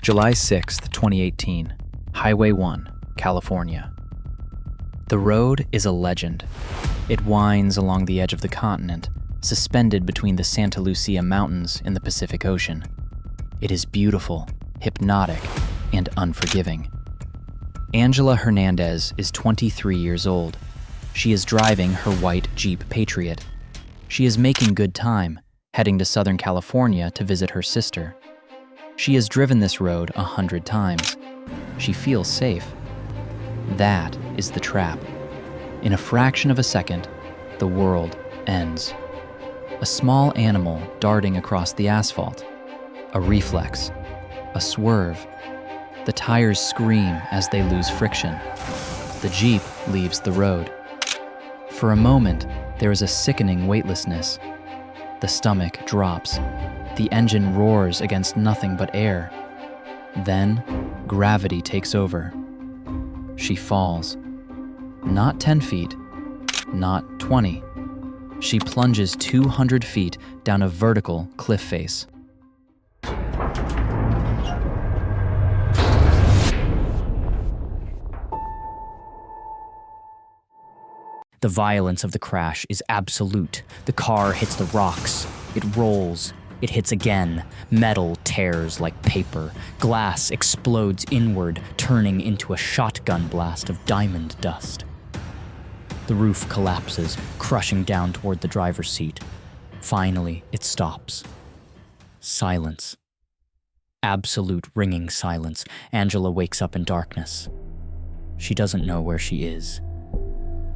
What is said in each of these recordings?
July 6th, 2018, Highway 1, California. The road is a legend. It winds along the edge of the continent, suspended between the Santa Lucia Mountains and the Pacific Ocean. It is beautiful, hypnotic, and unforgiving. Angela Hernandez is 23 years old. She is driving her white Jeep Patriot. She is making good time, heading to Southern California to visit her sister. She has driven this road 100 times. She feels safe. That is the trap. In a fraction of a second, the world ends. A small animal darting across the asphalt. A reflex. A swerve. The tires scream as they lose friction. The Jeep leaves the road. For a moment, there is a sickening weightlessness. The stomach drops. The engine roars against nothing but air. Then, gravity takes over. She falls. Not 10 feet, not 20. She plunges 200 feet down a vertical cliff face. The violence of the crash is absolute. The car hits the rocks. It rolls. It hits again. Metal tears like paper. Glass explodes inward, turning into a shotgun blast of diamond dust. The roof collapses, crushing down toward the driver's seat. Finally, it stops. Silence. Absolute ringing silence. Angela wakes up in darkness. She doesn't know where she is.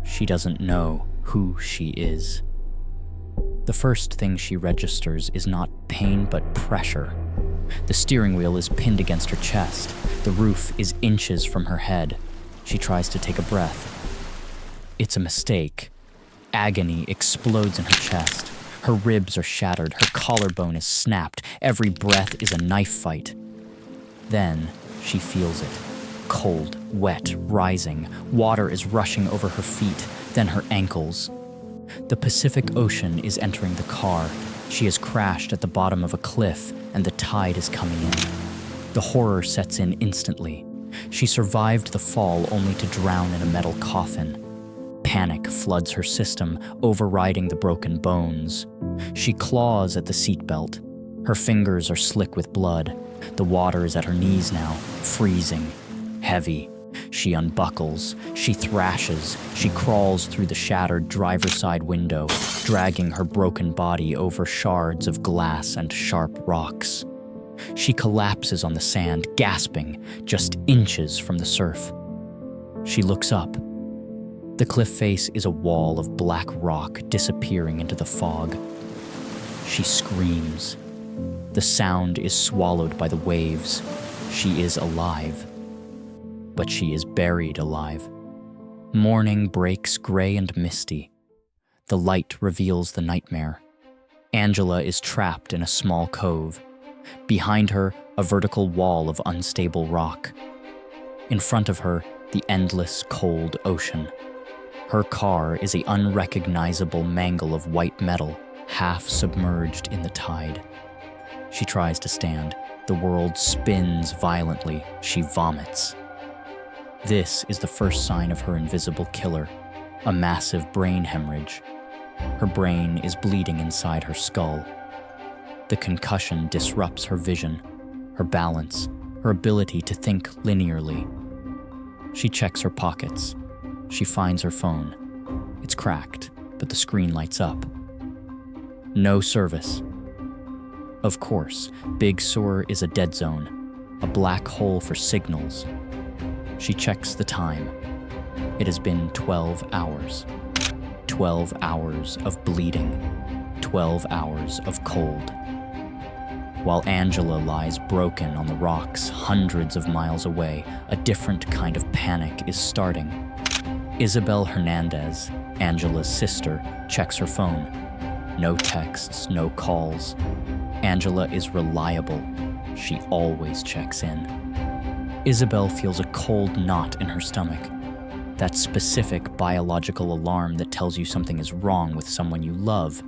She doesn't know who she is. The first thing she registers is not pain but pressure. The steering wheel is pinned against her chest. The roof is inches from her head. She tries to take a breath. It's a mistake. Agony explodes in her chest. Her ribs are shattered. Her collarbone is snapped. Every breath is a knife fight. Then she feels it. Cold, wet, rising. Water is rushing over her feet, then her ankles. The Pacific Ocean is entering the car. She has crashed at the bottom of a cliff, and the tide is coming in. The horror sets in instantly. She survived the fall only to drown in a metal coffin. Panic floods her system, overriding the broken bones. She claws at the seatbelt. Her fingers are slick with blood. The water is at her knees now, freezing, heavy. She unbuckles, she thrashes, she crawls through the shattered driver's side window, dragging her broken body over shards of glass and sharp rocks. She collapses on the sand, gasping, just inches from the surf. She looks up. The cliff face is a wall of black rock disappearing into the fog. She screams. The sound is swallowed by the waves. She is alive. But she is buried alive. Morning breaks gray and misty. The light reveals the nightmare. Angela is trapped in a small cove. Behind her, a vertical wall of unstable rock. In front of her, the endless, cold ocean. Her car is an unrecognizable mangle of white metal, half submerged in the tide. She tries to stand. The world spins violently. She vomits. This is the first sign of her invisible killer, a massive brain hemorrhage. Her brain is bleeding inside her skull. The concussion disrupts her vision, her balance, her ability to think linearly. She checks her pockets. She finds her phone. It's cracked, but the screen lights up. No service. Of course, Big Sur is a dead zone, a black hole for signals. She checks the time. It has been 12 hours. 12 hours of bleeding. 12 hours of cold. While Angela lies broken on the rocks hundreds of miles away, a different kind of panic is starting. Angela Hernandez, Angela's sister, checks her phone. No texts, no calls. Angela is reliable. She always checks in. Isabel feels a cold knot in her stomach. That specific biological alarm that tells you something is wrong with someone you love.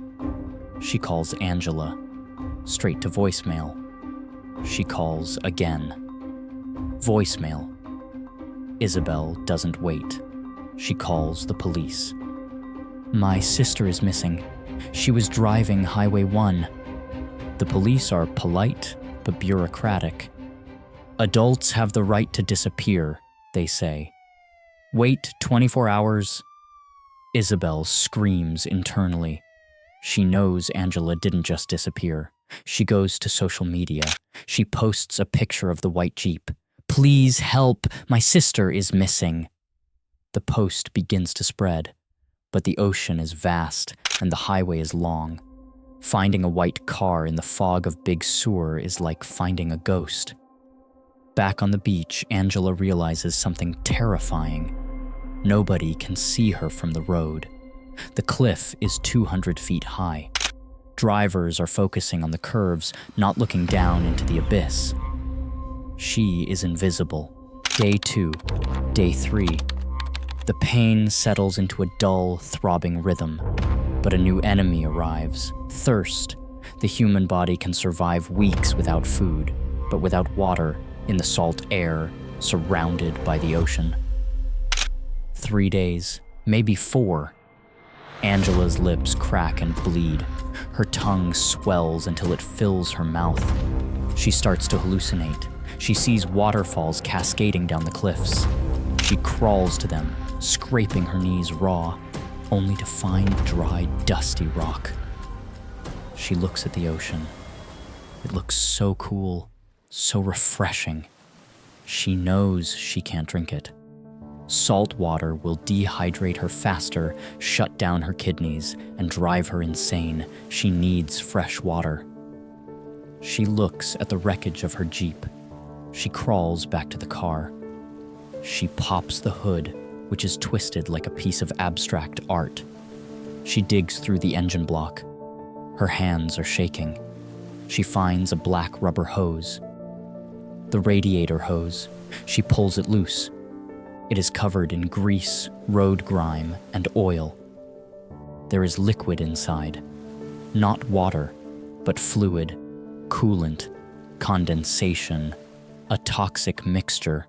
She calls Angela. Straight to voicemail. She calls again. Voicemail. Isabel doesn't wait. She calls the police. My sister is missing. She was driving Highway 1. The police are polite but bureaucratic. Adults have the right to disappear, they say. Wait 24 hours. Isabel screams internally. She knows Angela didn't just disappear. She goes to social media. She posts a picture of the white Jeep. Please help, my sister is missing. The post begins to spread, but the ocean is vast and the highway is long. Finding a white car in the fog of Big Sur is like finding a ghost. Back on the beach, Angela realizes something terrifying. Nobody can see her from the road. The cliff is 200 feet high. Drivers are focusing on the curves, not looking down into the abyss. She is invisible. Day 2, Day 3. The pain settles into a dull, throbbing rhythm. But a new enemy arrives, thirst. The human body can survive weeks without food, but without water, in the salt air, surrounded by the ocean. 3 days, maybe 4. Angela's lips crack and bleed. Her tongue swells until it fills her mouth. She starts to hallucinate. She sees waterfalls cascading down the cliffs. She crawls to them, scraping her knees raw, only to find dry, dusty rock. She looks at the ocean. It looks so cool, so refreshing. She knows she can't drink it. Salt water will dehydrate her faster, shut down her kidneys, and drive her insane. She needs fresh water. She looks at the wreckage of her Jeep. She crawls back to the car. She pops the hood, which is twisted like a piece of abstract art. She digs through the engine block. Her hands are shaking. She finds a black rubber hose. The radiator hose. She pulls it loose. It is covered in grease, road grime, and oil. There is liquid inside. Not water, but fluid, coolant, condensation, a toxic mixture.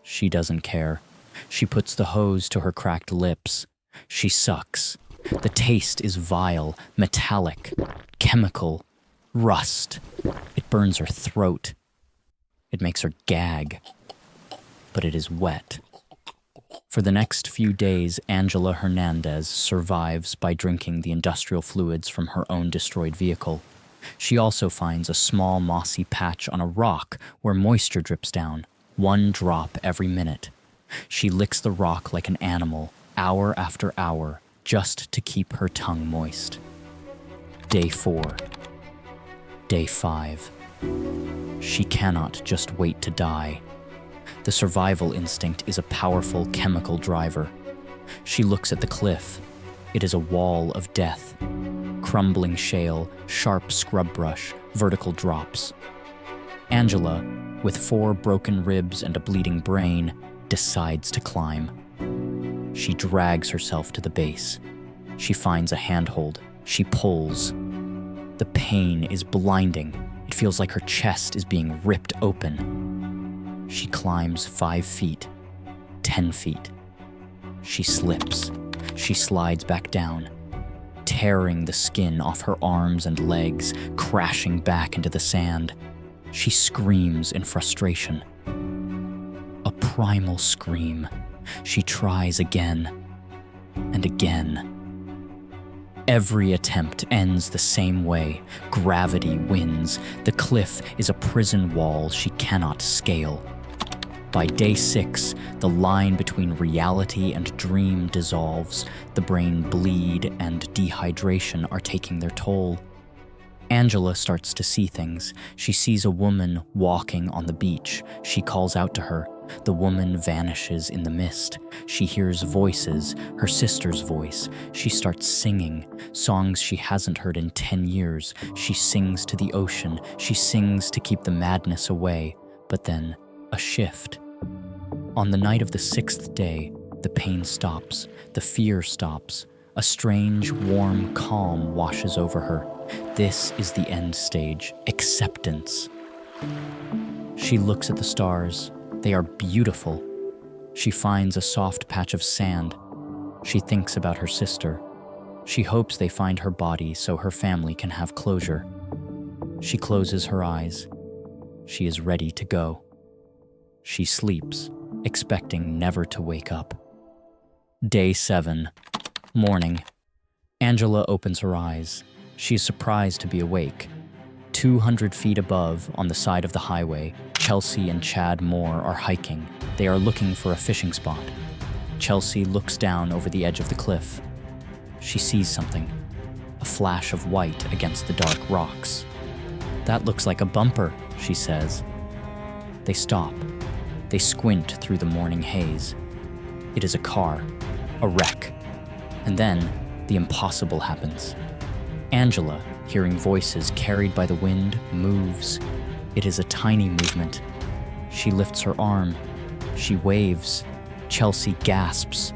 She doesn't care. She puts the hose to her cracked lips. She sucks. The taste is vile, metallic, chemical, rust. It burns her throat. It makes her gag. But it is wet. For the next few days, Angela Hernandez survives by drinking the industrial fluids from her own destroyed vehicle. She also finds a small mossy patch on a rock where moisture drips down, 1 drop every minute. She licks the rock like an animal, hour after hour, just to keep her tongue moist. Day 4. Day 5. She cannot just wait to die. The survival instinct is a powerful chemical driver. She looks at the cliff. It is a wall of death. Crumbling shale, sharp scrub brush, vertical drops. Angela, with 4 broken ribs and a bleeding brain, decides to climb. She drags herself to the base. She finds a handhold. She pulls. The pain is blinding. It feels like her chest is being ripped open. She climbs 5 feet, 10 feet. She slips. She slides back down, tearing the skin off her arms and legs, crashing back into the sand. She screams in frustration. A primal scream. She tries again and again. Every attempt ends the same way. Gravity wins. The cliff is a prison wall she cannot scale. By day 6, the line between reality and dream dissolves. The brain bleed and dehydration are taking their toll. Angela starts to see things. She sees a woman walking on the beach. She calls out to her. The woman vanishes in the mist. She hears voices, her sister's voice. She starts singing, songs she hasn't heard in 10 years. She sings to the ocean. She sings to keep the madness away. But then, a shift. On the night of the 6th day, the pain stops. The fear stops. A strange, warm calm washes over her. This is the end stage, acceptance. She looks at the stars. They are beautiful. She finds a soft patch of sand. She thinks about her sister. She hopes they find her body so her family can have closure. She closes her eyes. She is ready to go. She sleeps, expecting never to wake up. Day 7. Morning. Angela opens her eyes. She is surprised to be awake. 200 feet above, on the side of the highway, Chelsea and Chad Moore are hiking. They are looking for a fishing spot. Chelsea looks down over the edge of the cliff. She sees something, a flash of white against the dark rocks. "That looks like a bumper," she says. They stop. They squint through the morning haze. It is a car, a wreck. And then the impossible happens. Angela, hearing voices carried by the wind, moves. It is a tiny movement. She lifts her arm. She waves. Chelsea gasps.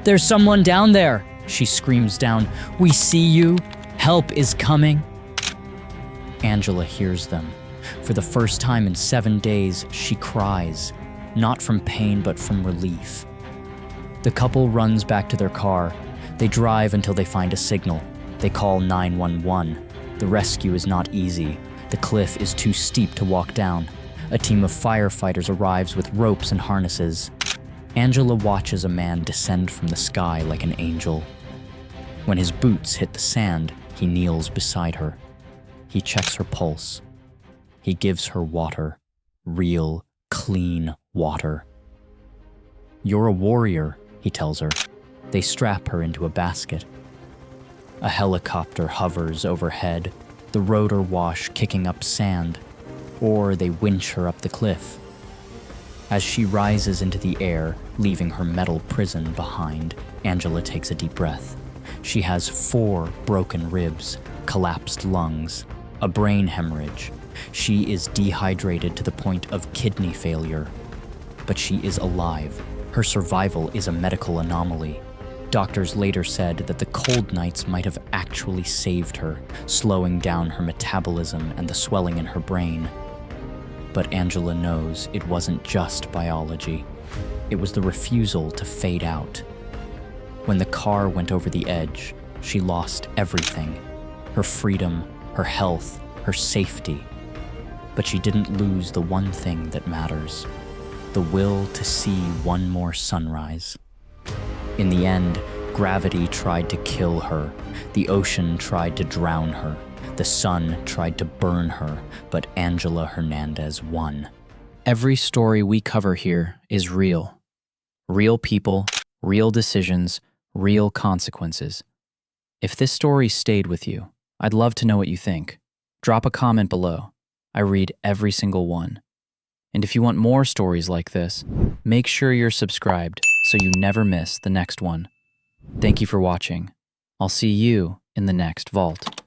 "There's someone down there!" She screams down. "We see you! Help is coming!" Angela hears them. For the first time in 7 days, she cries, not from pain but from relief. The couple runs back to their car. They drive until they find a signal. They call 911. The rescue is not easy. The cliff is too steep to walk down. A team of firefighters arrives with ropes and harnesses. Angela watches a man descend from the sky like an angel. When his boots hit the sand, he kneels beside her. He checks her pulse. He gives her water. Real, clean water. "You're a warrior," he tells her. They strap her into a basket. A helicopter hovers overhead, the rotor wash kicking up sand, or they winch her up the cliff. As she rises into the air, leaving her metal prison behind, Angela takes a deep breath. She has 4 broken ribs, collapsed lungs, a brain hemorrhage. She is dehydrated to the point of kidney failure. But she is alive. Her survival is a medical anomaly. Doctors later said that the cold nights might have actually saved her, slowing down her metabolism and the swelling in her brain. But Angela knows it wasn't just biology. It was the refusal to fade out. When the car went over the edge, she lost everything. Her freedom, her health, her safety. But she didn't lose the one thing that matters: the will to see one more sunrise. In the end, gravity tried to kill her. The ocean tried to drown her. The sun tried to burn her, but Angela Hernandez won. Every story we cover here is real. Real people, real decisions, real consequences. If this story stayed with you, I'd love to know what you think. Drop a comment below. I read every single one. And if you want more stories like this, make sure you're subscribed so you never miss the next one. Thank you for watching. I'll see you in the next vault.